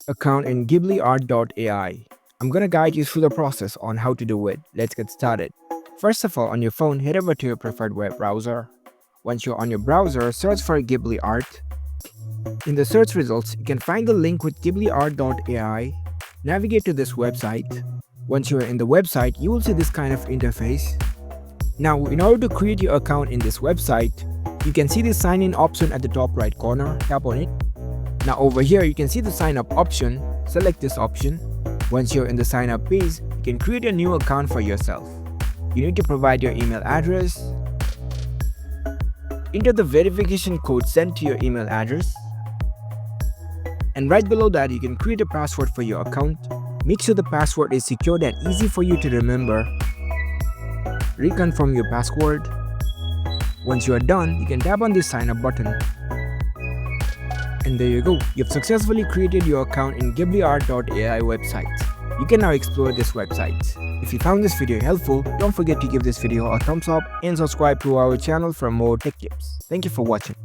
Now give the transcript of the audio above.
account in GhibliArt.ai. I'm gonna guide you through the process on how to do it. Let's get started. First of all, on your phone, head over to your preferred web browser. Once you're on your browser, search for GhibliArt. In the search results, you can find the link with GhibliArt.ai. Navigate to this website. Once you're in the website, you will see this kind of interface. Now, in order to create your account in this website, you can see the sign in option at the top right corner. Tap on it. Now over here, you can see the sign up option. Select this option. Once you're in the sign up page, you can create a new account for yourself. You need to provide your email address. Enter the verification code sent to your email address. And right below that, you can create a password for your account. Make sure the password is secured and easy for you to remember. Reconfirm your password. Once you are done, you can tap on the sign up button. And there you go, you've successfully created your account in GhibliArt.ai website. You can now explore this website. If you found this video helpful, don't forget to give this video a thumbs up and subscribe to our channel for more tech tips. Thank you for watching.